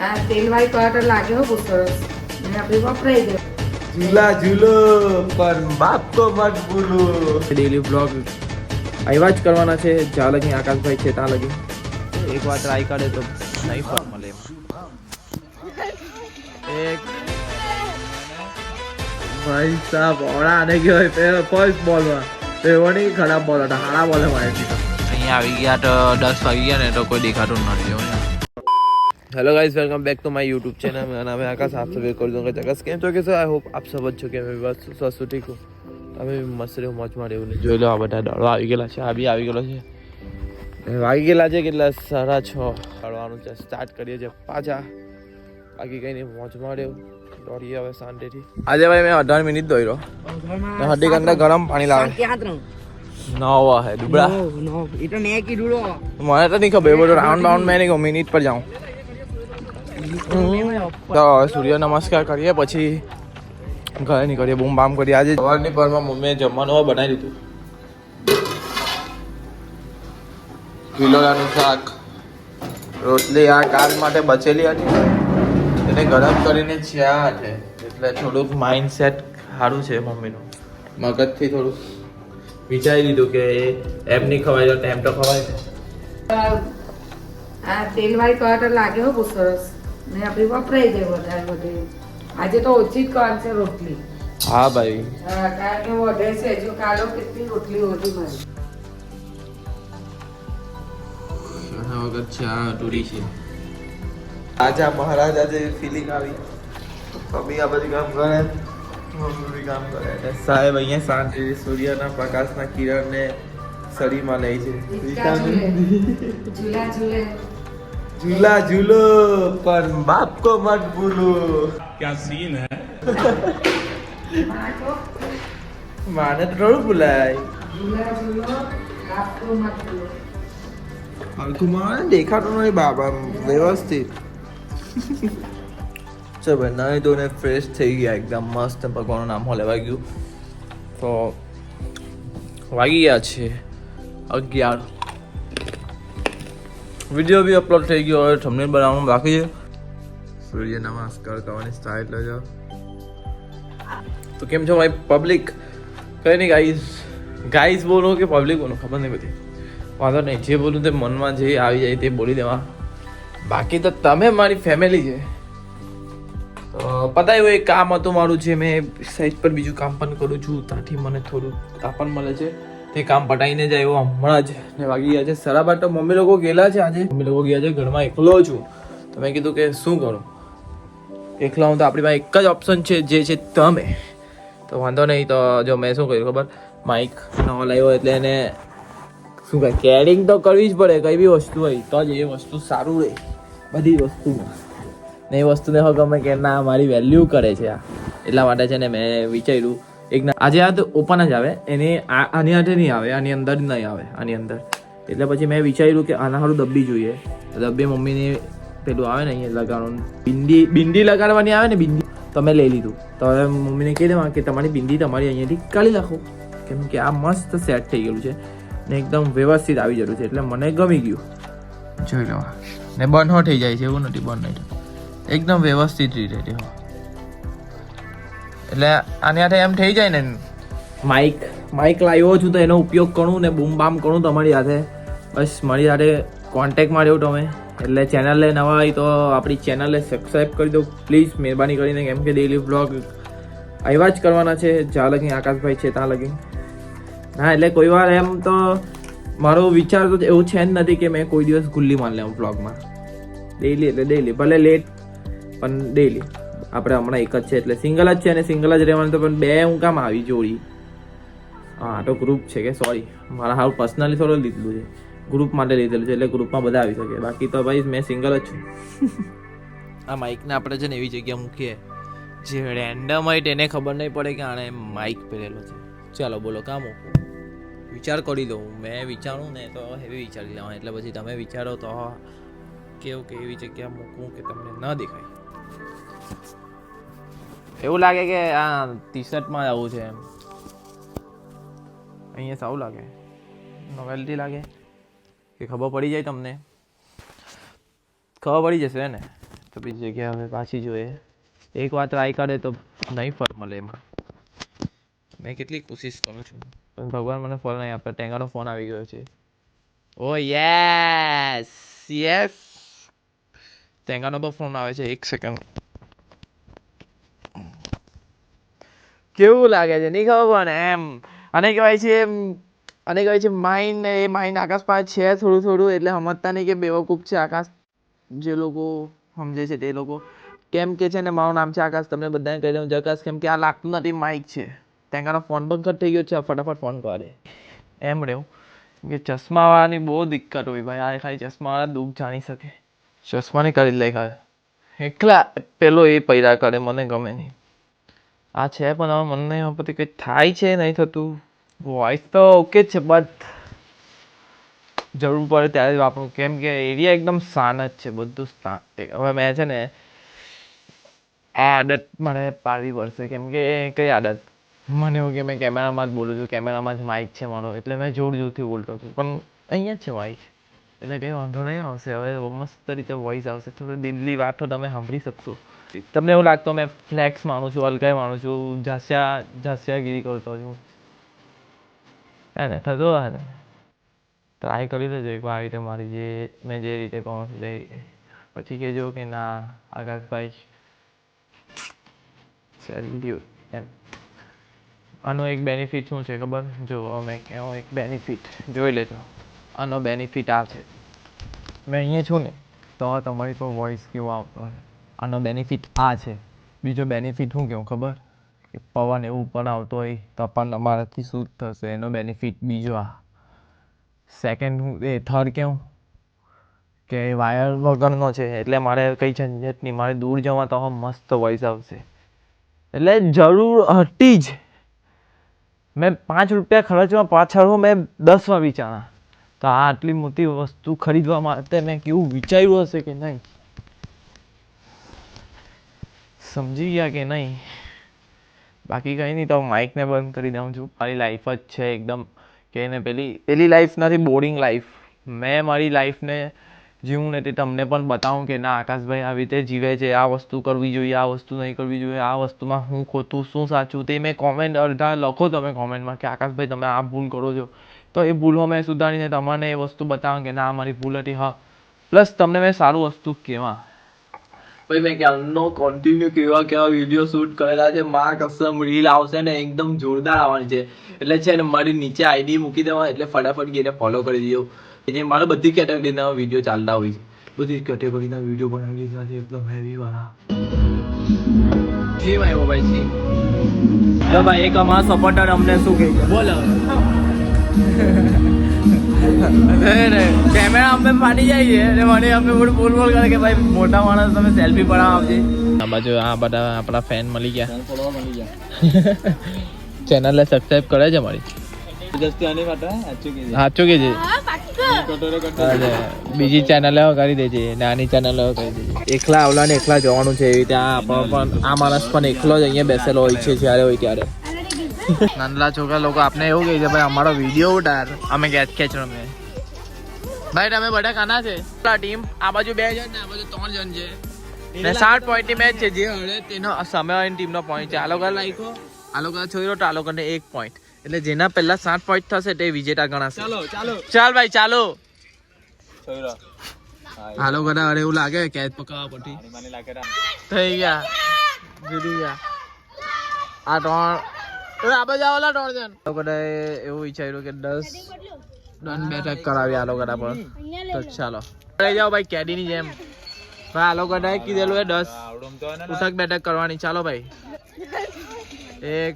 આ તેલવાળી ટોટર લાગ્યો બહુ સરસ અને આપણે વપરાઈ ગયો. झूला झूलो पर बाप को मत भूलो. ડેલી બ્લોગ આવ્યા જ કરવાના છે. જ્યાં લગી આકાશભાઈ છે ત્યાં લગી એક વાર ટ્રાય કરે તો નહીં ફળ મળે એમાં. એક ભાઈ સાહેબ ઓળા આને ગયો ફર્સ્ટ બોલમાં એવો નહીં ખરાબ બોલ હતા, સારા બોલે મારી દીધો. અહીંયા આવી ગયા તો 10 વાગી ગયા ને તો કોઈ દેખાતું નથી. Hello guys, welcome back to my YouTube channel. मेरा नाम है आकाश. आप सभी कर दूंगा जगह કેમ છો કે સર આઈ હોપ આપ સબ अच्छे કે मैं बस स्वस्थ ठीक हूँ. તમે મસ્ત રહ્યો, મોજ માં રહ્યો. જોઈ લો આ બધા દડો આવી ગયેલા છે. આ બી આવી ગયેલો છે. વાગી ગયેલા છે કેટલા 6:30 દડવાનું છે. સ્ટાર્ટ કરીએ છીએ પાછા. બાકી કઈ નહીં, મોજ માં રહ્યો. દોડીએ હવે શાંતિથી. આજે ભાઈ મેં 18 મિનિટ દોડ્યો. હड्डी के अंदर गरम पानी लावे नवा है दुबड़ा એ તો મેં કીધું મને તો નહીં ખબર. બધું રાઉન્ડ બાઉન્ડ મેં નહીં મિનિટ પર જાઉં. તો સૂર્ય નમસ્કાર કરીએ પછી ઘરે નીકળીએ, બૂમ બામ કરીએ. આજે સવારની પરમાં મમ્મીએ જમવાનું બનાવી દીધું. કિલોડાનું શાક, રોટલી આ કાલ માટે બચેલી હતી એને ગરમ કરીને જ્યાં છે એટલે થોડુંક માઇન્ડ સેટ સારું છે મમ્મીનું. મગજથી થોડુંક વિચારી લીધું કે એમ નહીં ખવાય તો એમ તો ખવાય ને. આ તેલવાળી ટોટર લાગ્યો બહુ સરસ ને આપણે વપરાઈ ગયો વધારે વધે. આજે તો ઓછી જ કરવાની છે રોટલી. હા ભાઈ, હા, કારણ કે વધે છે જો કાલો કેટલી રોટલી ઓછી મારી. વગર ચા અધૂરી છે. રાજા મહારાજા જેવી ફિલિંગ આવી. મમ્મી આ બધું કામ કરે, મમ્મી બી કામ કરે અને સાહેબ અહીંયા શાંતિ સૂર્યના પ્રકાશના કિરણને શરીરમાં લે છે. ઝૂલા ઝૂલે झूला झूलो पर बाप को मत भूलो. क्या सीन है. માને તો થોડું ભૂલાય. ઝૂલા ઝૂલો આપકો મત ભૂલો. હલકું મારે દેખાતું નહીં બાબા વ્યવસ્થિત. ચલ ભાઈ, નાઈ ધોઈને ફ્રેશ થઈ ગયા એકદમ મસ્ત. ભગવાનનું નામ લેવાઈ ગયું. તો વાગી ગયા છે 11. વિડીયો બી અપલોડ થઈ ગયો. હવે થંબનેલ બનાવવાનું બાકી છે. સૂર્ય નમસ્કાર કરવાની સ્ટાઇલ લેજો. તો કેમ છો ભાઈ પબ્લિક? કઈ નહીં ગાઈઝ બોલો કે પબ્લિક બોલો ખબર નહીં બધી. વાંધો નહીં, જે બોલું તે મનમાં જે આવી જાય તે બોલી દેવા. બાકી તો તમે મારી ફેમિલી છે. તો પતાવ્યું એક કામ હતું મારું, જે મેં સાઈડ પર બીજું કામ પણ કરું છું. ત્યાંથી મને થોડું આ પણ મળે છે. તે કામ પટાઈને જાય એવો હમણાં જ ને વાગી ગયા છે 12:30. તો મમ્મી લોકો ગયેલા છે. આજે મમ્મી લોકો ગયા છે, ઘરમાં એકલો છું. તો મેં કીધું કે શું કરું એકલા હું, તો આપણી પાસે એક જ ઓપ્શન છે જે છે તમે. તો વાંધો નહીં. તો જો મેં શું કર્યું ખબર, માઇક નવો લાવ્યો એટલે એને શું કહે કેરિંગ તો કરવી જ પડે. કઈ બી વસ્તુ હોય તો જ એ વસ્તુ સારું રહે બધી વસ્તુમાં. ને એ વસ્તુને હવે ગમે કે ના મારી વેલ્યુ કરે છે આ. એટલા માટે છે ને મેં વિચાર્યું એક આજે આ તો ઓપન જ આવે, એને આની હાથે નહીં આવે, આની અંદર નહીં આવે, આની અંદર. એટલે પછી મેં વિચાર્યું કે આના સારું ડબ્બી જોઈએ. ડબ્બી મમ્મીને પેલું આવે ને અહીંયા લગાડવાનું બિંદી લગાડવાની આવે ને બિંદી, તો મેં લઈ લીધું. તો હવે મમ્મીને કહી દેવા કે તમારી બિંદી તમારી અહીંયાથી કાઢી નાખો, કેમ કે આ મસ્ત સેટ થઈ ગયેલું છે ને એકદમ વ્યવસ્થિત આવી જતું છે. એટલે મને ગમી ગયું. જોઈ લો ને બંધ થઈ જાય છે, એવું નથી બંધ નહીં, એકદમ વ્યવસ્થિત રીતે. એટલે આની હાથે એમ થઈ જાય ને. માઇક લાવ્યો છું તો એનો ઉપયોગ કરું ને બૂમ બામ કરું તમારી હાથે. બસ મારી હાથે કોન્ટેક્ટમાં રહ્યો તમે. એટલે ચેનલને નવા હોય તો આપણી ચેનલને સબસ્ક્રાઈબ કરી દો પ્લીઝ, મહેરબાની કરીને. કેમ કે ડેલી બ્લોગ આવ્યા જ કરવાના છે. જ્યાં લગી આકાશભાઈ છે ત્યાં લગી. હા, એટલે કોઈ વાર એમ તો મારો વિચાર તો એવું છે જ નથી કે મેં કોઈ દિવસ ગુલ્લી માર લેવું બ્લોગમાં. ડેઈલી એટલે ડેઈલી, ભલે લેટ પણ ડેઈલી. આપણે હમણાં એક જ છે એટલે સિંગલ જ છે અને સિંગલ જ રહેવાનું. તો પણ બે હું કામ આવી જોડી. હા, તો ગ્રુપ છે કે સોરી, મારા હાલ પર્સનલી થોડું લીધેલું છે, ગ્રુપ માટે લીધેલું છે એટલે ગ્રુપમાં બધા આવી શકે. બાકી તો ભાઈ મેં સિંગલ જ છું. આ માઇકને આપણે છે ને એવી જગ્યા મૂકીએ જે રેન્ડમ હોય તેને ખબર નહીં પડે કે આણે માઇક પહેરેલો છે. ચાલો બોલો કાં મૂકું, વિચાર કરી દઉં. મેં વિચારું ને તો એવી વિચારી લેવાનું. એટલે પછી તમે વિચારો તો કેવું કે એવી જગ્યા મૂકવું કે તમને ન દેખાય. એવું લાગે કે આ ટી શર્ટમાં આવું છે એમ. અહીંયા સારું લાગે, નોવેલ્ટી લાગે કે ખબર પડી જાય તમને? ખબર પડી જશે ને. તો બીજી જગ્યાએ હવે પાછી જોઈએ. એક વાર ટ્રાય કરે તો નહીં ફળ મળે એમાં. મેં કેટલી કોશિશ કરું છું પણ ભગવાન મને ફળ નહીં આપે. ટેંગાનો ફોન આવી ગયો છે. ઓ યસ યસ, ટેંગાનો પણ ફોન આવે છે. 1 સેકન્ડ. કેવું લાગે છે નહીં ખબર પણ એમ. આને કહેવાય છે માઇન્ડ. ને એ માઇન્ડ આકાશ પાસે છે થોડું એટલે સમજતા નહીં કે બેવકૂફ છે આકાશ. જે લોકો સમજે છે તે લોકો. કેમ કે છે ને મારું નામ છે આકાશ. તમને બધાને કહી દઉં આકાશ, કેમ કે આ લાગતું નથી માઇક છે. તેંગાનો ફોન પણ કટ થઈ ગયો છે. ફટાફટ ફોન કરે એમ રહ્યું કે ચશ્માવાળાની બહુ દિક્કત હોય ભાઈ. આ ખાલી ચશ્માવાળા દુઃખ જાણી શકે. ચશ્માની કરી લે ખાય એકલા પેલો એ પૈડા કરે, મને ગમે નહીં. આ છે પણ હવે મને નહીં પછી કંઈ થાય છે નહીં થતું. વોઇસ તો ઓકે જ છે બટ જરૂર પડે ત્યારે જ વાપરું. કેમ કે એરિયા એકદમ શાંત જ છે, બધું શાંત. હવે મેં છે ને આ આદત મને પાડવી પડશે. કેમ કે કઈ આદત? મને એવું કે મેં કેમેરામાં જ બોલું છું, કેમેરામાં જ માઇક છે મારો, એટલે મેં જોર જોરથી બોલતો છું. પણ અહીંયા જ છે માઇક, એટલે કંઈ વાંધો નહીં આવશે. હવે મસ્ત રીતે વોઇસ આવશે. થોડી દિલની વાતો તમે સાંભળી શકશો. તમને એવું લાગતું મેં ફ્લેક્સ માનું છું, અલગાઈ માનું છું, જાસ્યાગીરી કરતો છું. હે ને થતો હોય ને ટ્રાય કરી લેજો એકવાર આવી રીતે મારી મેં જે રીતે કહું છું તે રીતે. પછી કહેજો કે ના આકાશભાઈ સેલ્યુટ એમ. આનો એક બેનિફિટ શું છે ખબર? જો અમે કહેવો એક બેનિફિટ જોઈ લેજો. આનો બેનિફિટ આ છે, મેં અહીંયા છું ને તો તમારી પર વોઇસ કેવો આવતો હોય. આનો બેનિફિટ આ છે. બીજો બેનિફિટ શું કેવું ખબર? કે પવન એવું ઉપર આવતો હોય તો પણ અમારાથી શૂટ થશે. એનો બેનિફિટ બીજો આ. સેકન્ડ થર્ડ કેવું કે વાયર વગરનો છે એટલે મારે કંઈ ઝંઝટ નહીં. મારે દૂર જવા તો મસ્ત વોઇસ આવશે. એટલે જરૂર હતી જ. મેં 5 રૂપિયા ખર્ચવા પાછળ મેં 10 વાર વિચારા. તો આ આટલી મોટી વસ્તુ ખરીદવા માટે મેં કેવું વિચાર્યું હશે કે નહીં. સમજી ગયા કે નહીં? બાકી કંઈ નહીં તો માઇકને બંધ કરી દઉં છું. મારી લાઈફ જ છે એકદમ કે ને પેલી લાઈફ નથી, બોરિંગ લાઈફ. મેં મારી લાઈફને જીવું ને તે તમને પણ બતાવું કે ના આકાશભાઈ આવી રીતે જીવે છે. આ વસ્તુ કરવી જોઈએ, આ વસ્તુ નહીં કરવી જોઈએ, આ વસ્તુમાં શું ખોટું શું સાચું તે મેં કોમેન્ટ અડધા લખો તમે કોમેન્ટમાં કે આકાશભાઈ તમે આ ભૂલ કરો છો. તો એ ભૂલો મેં સુધારીને તમને એ વસ્તુ બતાવું કે ના મારી ભૂલ હતી. હા, પ્લસ તમને મેં સારું વસ્તુ કહેવા. ભાઈ મેં ક્યારનો કન્ટિન્યુ કેવા વિડીયો શૂટ કરેલા છે. માં કસમ રીલ આવશે ને એકદમ જોરદાર આવવાની છે. એટલે છે ને મારી નીચે આઈડી મૂકી દેવા, એટલે ફટાફટ ગઈને ફોલો કરી દેજો. જે મારે બધી કેટેગરીના વિડીયો ચાલતા હોય છે. બધી કેટેગરીના વિડીયો બનાવી દીધા છે એકદમ હેવી વાળા. કેમ આવ્યો ભાઈ છે? જો ભાઈ એક અમારા સપોર્ટર અમને શું કહે છે બોલો. કેમેરા અમે ફાટી જાય છે અને મને અમે બોલ કરે કે ભાઈ મોટા માણસ તમે સેલ્ફી પડાવ આપજે. આ બાજુ આ બધા આપણા ફેન મળી ગયા. ચેનલને સબસ્ક્રાઇબ કરે છે મારી. સાચું કે છે. બીજી ચેનલ કરી દેજે, નાની ચેનલ કરી દેજે. એકલા આવલા ને એકલા જવાનું છે એવી રીતે. આ માણસ પણ એકલો જ અહીંયા બેસેલો હોય છે જ્યારે હોય ત્યારે. નાનલા છોકરા લોકો આપણે એવું કહે છે ભાઈ અમારો વિડીયો ઉતાર, અમે ખેંચ રમે. ભાઈ તમે બધા કાના છે ટીમ? આ બાજુ 2 જણ ને આ બાજુ 3 જણ છે. ને 60 પોઈન્ટની મેચ છે. જે હળે તેનો સામેવાળી ટીમનો પોઈન્ટ છે. આ લોકો લાઈકો આ લોકો છોડ્યો તો આ લોકોને 1 પોઈન્ટ. એટલે જેના પહેલા 60 પોઈન્ટ થશે તે વિજેતા ગણાશે. ચાલ ભાઈ ચાલો. આ લોકો અરે એવું લાગે કેચ પકડવા પડતી થઈ ગયા. જીતી ગયા આ 3. આ બાજુ આવેલા 3 જણ. લોકો એવું વિચાર્યું કે 10 બેઠક કરાવી આ લોકો પર. તો ચાલો રહી જાઓ ભાઈ કેડીની જેમ. ભાઈ આ લોકો કીધેલું એ 10 ઉઠક બેઠક કરવાની. ચાલો ભાઈ 1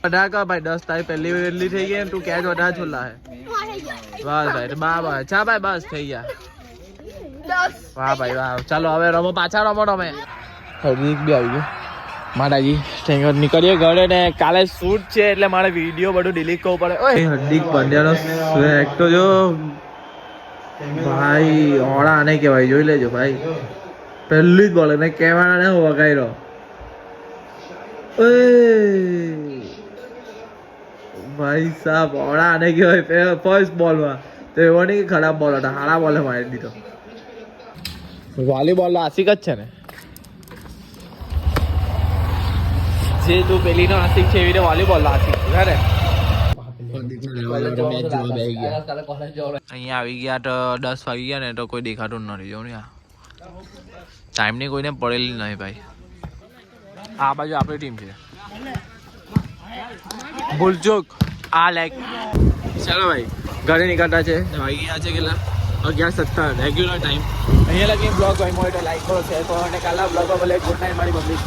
બધા કા ભાઈ 10 તારી પહેલી વેલી થઈ ગઈ. તું કેચ વધારે છોડલા હે. બસ ભાઈ બા ચા ભાઈ બસ થઈ ગયા. વાહ ભાઈ વાહ. ચાલો હવે રમો, પાછા રમો તમે. હર્દિક બી આવી ગયો. માતાજી નીકળીએ ઘરે ને કાલે શૂટ છે એટલે મારે વિડીયો બધું ડિલીટ કરવું પડે. ઓય હાર્દિક પંડ્યાનો સ્વેગ તો જો ભાઈ ઓળા આને કહેવાય. જોઈ લેજો ભાઈ, પહેલી જ બોલે ને કેમેરા ને વગાડ્યો. ભાઈ સાહેબ ઓળા આને કહેવાય ફર્સ્ટ બોલમાં. તો એવો નહીં કે ખરાબ બોલ હતા, સારા બોલે મારી દીધો. વોલીબોલ આશિક જ છે ને, જે તું પેલી નો આશિક છે એવી રીતે વોલીબોલ આશિક છે ને. અહીંયા આવી ગયા તો 10 વાગી ગયા ને તો કોઈ દેખાતું નથી. જો ને ટાઈમની કોઈને પડેલી નહીં ભાઈ. આ બાજુ આપણી ટીમ છે. ભૂલચૂક આ લાઈક. ચાલો ભાઈ ઘરે નીકળતા છે. વાગી ગયા છે કેટલા? 11:17 રેગ્યુલર ટાઈમ. અહીંયા લગી બ્લોગ ગમ્યો હોય તો લાઈક કરો, શેર કરો અને કાલના બ્લોગમાં ભલે ગુડ નાઇટ મારી પબ્લિક.